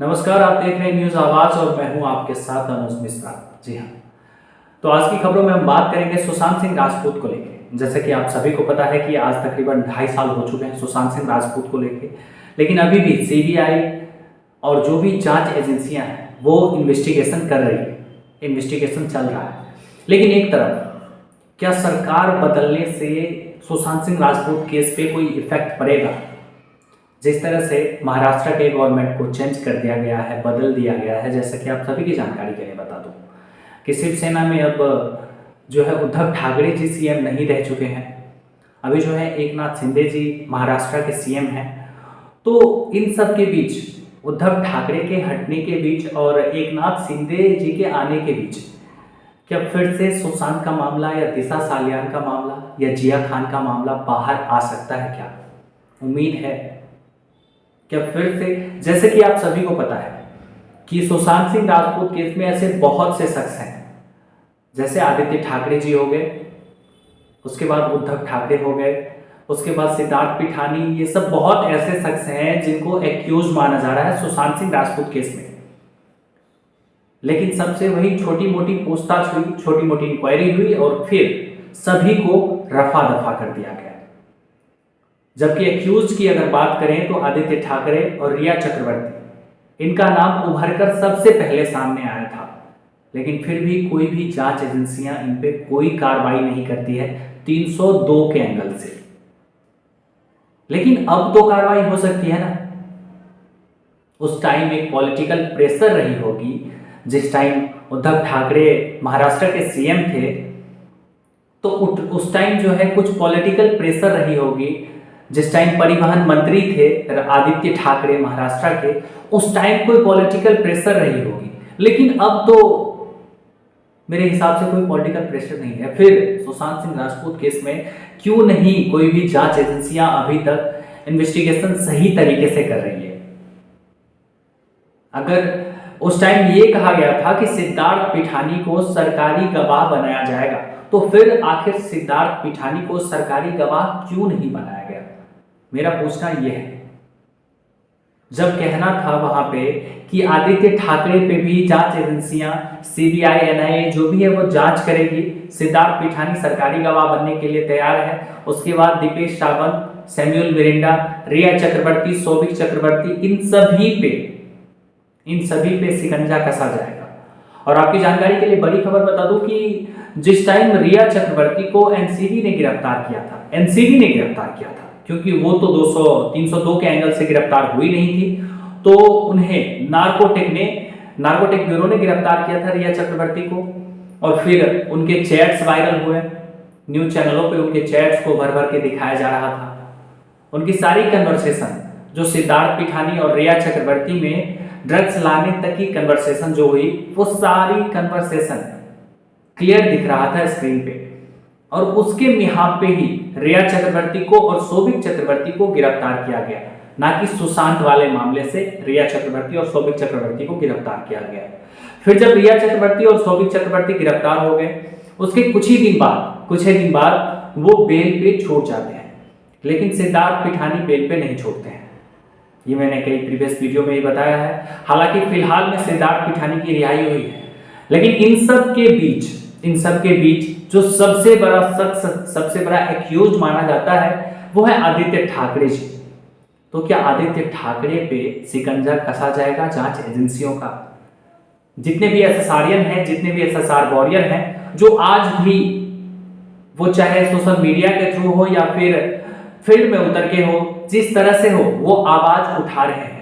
नमस्कार, आप देख रहे हैं न्यूज आवाज और मैं हूं आपके साथ अनुज मिश्रा। जी हाँ, तो आज की खबरों में हम बात करेंगे सुशांत सिंह राजपूत को लेके। जैसे कि आप सभी को पता है कि आज तकरीबन 2.5 साल हो चुके हैं सुशांत सिंह राजपूत को लेके, लेकिन अभी भी सीबीआई और जो भी जांच एजेंसियां हैं वो इन्वेस्टिगेशन कर रही है, इन्वेस्टिगेशन चल रहा है। लेकिन एक तरफ क्या सरकार बदलने से सुशांत सिंह राजपूत केस पे कोई इफेक्ट पड़ेगा? जिस तरह से महाराष्ट्र के गवर्नमेंट को चेंज कर दिया गया है, बदल दिया गया है, जैसा कि आप सभी की जानकारी के लिए बता दूं कि शिवसेना में अब जो है उद्धव ठाकरे जी सीएम नहीं रह चुके हैं। अभी जो है एकनाथ शिंदे जी महाराष्ट्र के सीएम हैं। तो इन सब के बीच, उद्धव ठाकरे के हटने के बीच और एकनाथ शिंदे जी के आने के बीच, क्या फिर से सुशांत का मामला या दिशा सालियान का मामला या जिया खान का मामला बाहर आ सकता है? क्या उम्मीद है? क्या फिर से, जैसे कि आप सभी को पता है कि सुशांत सिंह राजपूत केस में ऐसे बहुत से शख्स हैं, जैसे आदित्य ठाकरे जी हो गए, उसके बाद उद्धव ठाकरे हो गए, उसके बाद सिद्धार्थ पिठानी, ये सब बहुत ऐसे शख्स हैं जिनको एक्यूज माना जा रहा है सुशांत सिंह राजपूत केस में। लेकिन सबसे वही छोटी मोटी पूछताछ हुई, छोटी मोटी इंक्वायरी हुई और फिर सभी को रफा दफा कर दिया गया। जबकि एक्यूज की अगर बात करें तो आदित्य ठाकरे और रिया चक्रवर्ती, इनका नाम उभरकर सबसे पहले सामने आया था। लेकिन फिर भी कोई भी जांच एजेंसियां इन पे कोई कार्रवाई नहीं करती है 302 के एंगल से। लेकिन अब तो कार्रवाई हो सकती है ना। उस टाइम एक पॉलिटिकल प्रेशर रही होगी, जिस टाइम उद्धव ठाकरे महाराष्ट्र के सीएम थे, तो उस टाइम जो है कुछ पॉलिटिकल प्रेशर रही होगी। जिस टाइम परिवहन मंत्री थे आदित्य ठाकरे महाराष्ट्र के, उस टाइम कोई पॉलिटिकल प्रेशर रही होगी। लेकिन अब तो मेरे हिसाब से कोई पॉलिटिकल प्रेशर नहीं है। फिर सुशांत सिंह राजपूत केस में क्यों नहीं कोई भी जांच एजेंसियां अभी तक इन्वेस्टिगेशन सही तरीके से कर रही है? अगर उस टाइम ये कहा गया था कि सिद्धार्थ पिठानी को सरकारी गवाह बनाया जाएगा, तो फिर आखिर सिद्धार्थ पिठानी को सरकारी गवाह क्यों नहीं बनाया गया? मेरा पूछना यह है। जब कहना था वहां पे कि आदित्य ठाकरे पे भी जांच एजेंसियां, सीबीआई, एनआईए जो भी है वो जांच करेगी, सिद्धार्थ पिठानी सरकारी गवाह बनने के लिए तैयार है। उसके बाद दीपेश सावंत, सैमुअल मिरिंडा, रिया चक्रवर्ती, सौभिक चक्रवर्ती, इन सभी पे शिकंजा कसा जाएगा। और आपकी जानकारी के लिए बड़ी खबर बता दूं कि जिस टाइम रिया चक्रवर्ती को एनसीबी ने गिरफ्तार किया था, क्योंकि वो तो 302 के एंगल से गिरफ्तार हुई नहीं थी, तो उन्हें नार्कोटिक ब्यूरो ने गिरफ्तार किया था रिया चक्रवर्ती को। और फिर उनके चैट्स वायरल हुए, न्यूज चैनलों पे उनके चैट्स को भर भर के दिखाया जा रहा था। उनकी सारी कन्वर्सेशन जो सिद्धार्थ पिठानी और रिया चक्रवर्ती में ड्रग्स लाने तक की कन्वर्सेशन जो हुई, वो सारी कन्वर्सेशन क्लियर दिख रहा था स्क्रीन पे। और उसके मिहाब पे ही रिया चक्रवर्ती को और सौभिक चक्रवर्ती को गिरफ्तार किया गया, ना कि सुशांत वाले मामले से रिया चक्रवर्ती और सौभिक चक्रवर्ती को गिरफ्तार किया गया। फिर जब रिया चक्रवर्ती और सौभिक चक्रवर्ती गिरफ्तार हो गए, उसके कुछ ही दिन बाद वो बेल पे छूट जाते हैं। लेकिन सिद्धार्थ पिठानी बेल पे नहीं छूटते हैं। ये मैंने कई प्रीवियस वीडियो में ही बताया है। हालांकि फिलहाल में सिद्धार्थ पिठानी की रिहाई हुई है, लेकिन इन सब के बीच जो सबसे बड़ा एक्यूज माना जाता है वो है आदित्य ठाकरे जी। तो क्या आदित्य ठाकरे पे शिकंजा कसा जाएगा जांच एजेंसियों का? जितने भी एसएसआरियन हैं, जितने भी एसएसआर वॉरियर हैं, जो आज भी, वो चाहे सोशल मीडिया के थ्रू हो या फिर फील्ड में उतर के हो, जिस तरह से हो, वो आवाज उठा रहे हैं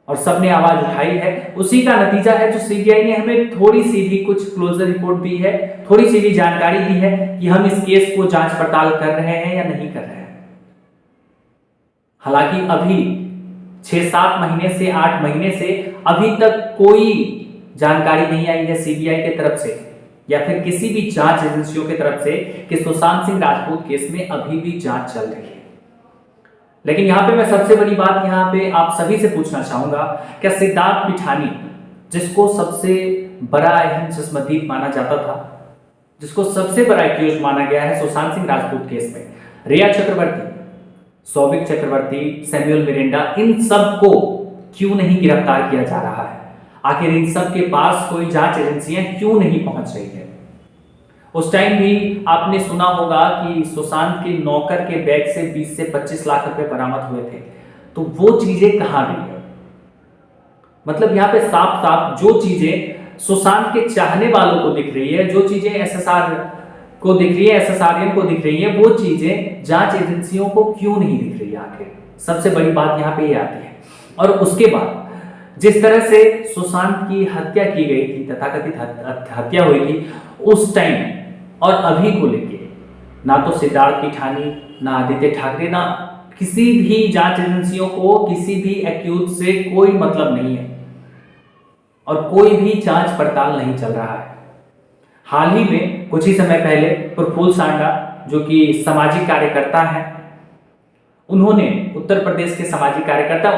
और सबने आवाज उठाई है। उसी का नतीजा है जो सीबीआई ने हमें थोड़ी सी भी कुछ क्लोजर रिपोर्ट दी है, थोड़ी सी भी जानकारी दी है कि हम इस केस को जांच पड़ताल कर रहे हैं या नहीं कर रहे हैं। हालांकि अभी 6-7 महीने से 8 महीने से अभी तक कोई जानकारी नहीं आई है सीबीआई की तरफ से या फिर किसी भी जांच एजेंसियों की तरफ से कि सुशांत सिंह राजपूत केस में अभी भी जांच चल रही है। लेकिन यहाँ पे मैं सबसे बड़ी बात यहाँ पे आप सभी से पूछना चाहूंगा, क्या सिद्धार्थ पिठानी, जिसको सबसे बड़ा अहम चश्मदीद माना जाता था, जिसको सबसे बड़ा एक्यूज माना गया है सुशांत सिंह राजपूत केस में, रिया चक्रवर्ती, सौभिक चक्रवर्ती, सैमुअल मिरिंडा, इन सब को क्यों नहीं गिरफ्तार किया जा रहा है? आखिर इन सब के पास कोई जांच एजेंसियां क्यों नहीं पहुंच रही है? उस टाइम भी आपने सुना होगा कि सुशांत के नौकर के बैग से 20 से 25 लाख रुपए बरामद हुए थे। तो वो चीजें कहां गई है? मतलब यहाँ पे साफ साफ जो चीजें सुशांत के चाहने वालों को दिख रही है, जो चीजें एसएसआर को दिख रही है, एसएसआरियन को दिख रही है, वो चीजें जांच एजेंसियों को क्यों नहीं दिख रही है? आखिर सबसे बड़ी बात यहाँ पे ये आती है। और उसके बाद जिस तरह से सुशांत की हत्या की गई थी, तथाकथित हत्या हुई थी, उस टाइम और अभी को लेके ना तो सिद्धार्थ पिठानी, ना आदित्य ठाकरे, ना किसी भी जांच एजेंसियों को किसी भी एक्यूज से कोई मतलब नहीं है और कोई भी जांच पड़ताल नहीं चल रहा है। हाल ही में कुछ ही समय पहले प्रफुल्ल सांडा, जो कि सामाजिक कार्यकर्ता हैं, उन्होंने उत्तर प्रदेश के सामाजिक कार्यकर्ता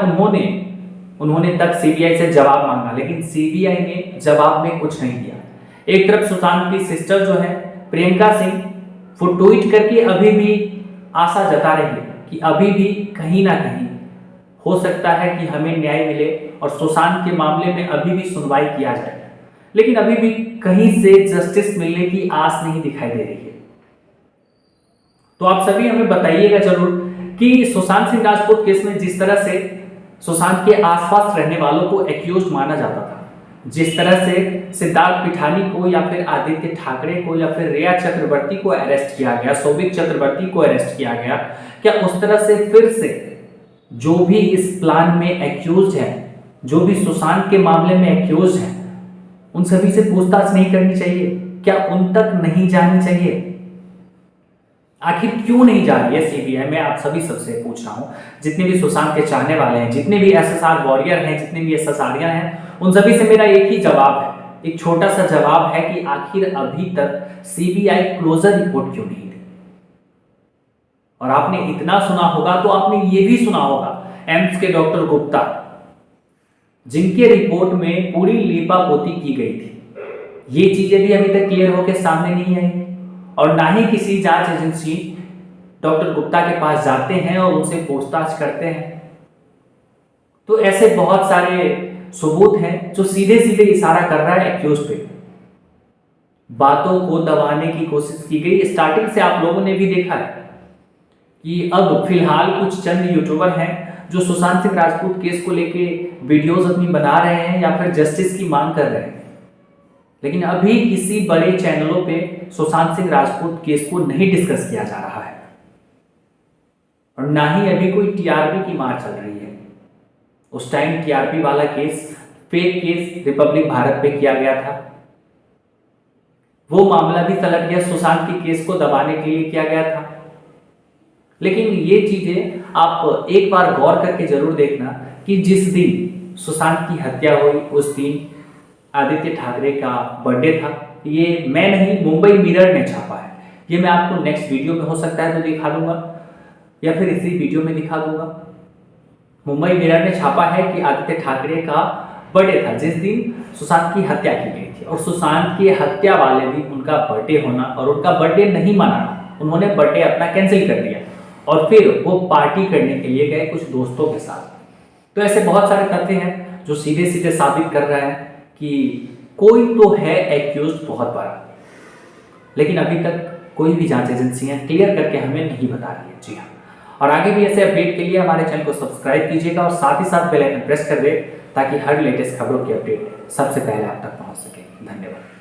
उन्होंने तक सीबीआई से जवाब मांगा, लेकिन सीबीआई ने जवाब में कुछ नहीं दिया। एक तरफ सुशांत की सिस्टर जो है प्रियंका सिंह, वो ट्वीट करके अभी भी आशा जता रही है कि अभी भी कहीं ना कहीं हो सकता है कि हमें न्याय मिले और सुशांत के मामले में अभी भी सुनवाई किया जाए, लेकिन अभी भी कहीं से जस्टिस मिलने की आस नहीं दिखाई दे रही है। तो आप सभी हमें बताइएगा जरूर कि सुशांत सिंह राजपूत केस में जिस तरह से सुशांत के आसपास रहने वालों को एक्यूज माना जाता था, जिस तरह से सिद्धार्थ पिठानी को या फिर आदित्य ठाकरे को या फिर रिया चक्रवर्ती को अरेस्ट किया गया, सौभिक चक्रवर्ती को अरेस्ट किया गया, क्या उस तरह से फिर से जो भी इस प्लान में एक्यूज है, जो भी सुशांत के मामले में एक्यूज है, उन सभी से पूछताछ नहीं करनी चाहिए? क्या उन तक नहीं जानी चाहिए? आखिर क्यों नहीं जा रही है सीबीआई? मैं आप सभी सबसे पूछ रहा हूं, जितने भी सुशांत के चाहने वाले हैं, जितने भी एसएसआर वॉरियर हैं, जितने भी एसएसआरियां हैं, उन सभी से मेरा एक ही जवाब है, एक छोटा सा जवाब है कि आखिर अभी तक सीबीआई क्लोजर रिपोर्ट क्यों नहीं दी? और आपने इतना सुना होगा तो आपने ये भी सुना होगा एम्स के डॉक्टर गुप्ता, जिनके रिपोर्ट में पूरी लीपापोती की गई थी, ये चीजें भी अभी तक क्लियर होकर सामने नहीं आई और ना ही किसी जांच एजेंसी डॉक्टर गुप्ता के पास जाते हैं और उनसे पूछताछ करते हैं। तो ऐसे बहुत सारे सबूत हैं जो सीधे सीधे इशारा कर रहा है एक्यूज पे। बातों को दबाने की कोशिश की गई। स्टार्टिंग से आप लोगों ने भी देखा है कि अब फिलहाल कुछ चंद यूट्यूबर हैं जो सुशांत सिंह राजपूत केस को लेके वीडियोस अपनी बना रहे हैं या फिर जस्टिस की मांग कर रहे हैं, लेकिन अभी किसी बड़े चैनलों पे सुशांत सिंह राजपूत केस को नहीं डिस्कस किया जा रहा है और ना ही अभी कोई टीआरपी की मार चल रही है। उस टाइम टीआरपी वाला case, fake case Republic Bharat पे किया गया था, वो मामला भी तलक गया, सुशांत के केस को दबाने के लिए किया गया था। लेकिन ये चीजें आप एक बार गौर करके जरूर देखना कि जिस दिन सुशांत की हत्या हुई उस दिन आदित्य ठाकरे का बर्थडे था। ये मैं नहीं, मुंबई मिरर ने छापा है। ये मैं आपको नेक्स्ट वीडियो में हो सकता है तो दिखा दूंगा या फिर इसी वीडियो में दिखा दूंगा। मुंबई मिरर ने छापा है कि आदित्य ठाकरे का बर्थडे था जिस दिन सुशांत की हत्या की गई थी और सुशांत की हत्या वाले दिन उनका बर्थडे होना और उनका बर्थडे नहीं मनाना, उन्होंने बर्थडे अपना कैंसिल कर दिया और फिर वो पार्टी करने के लिए गए कुछ दोस्तों के साथ। तो ऐसे बहुत सारे तथ्य हैं जो सीधे सीधे साबित कर रहे हैं कि कोई तो है एक्यूज बहुत बड़ा, लेकिन अभी तक कोई भी जांच एजेंसियां क्लियर करके हमें नहीं बता रही है। जी हाँ, और आगे भी ऐसे अपडेट के लिए हमारे चैनल को सब्सक्राइब कीजिएगा और साथ ही साथ बेल आइकन प्रेस कर दे ताकि हर लेटेस्ट खबरों की अपडेट सबसे पहले आप तक पहुंच सके। धन्यवाद।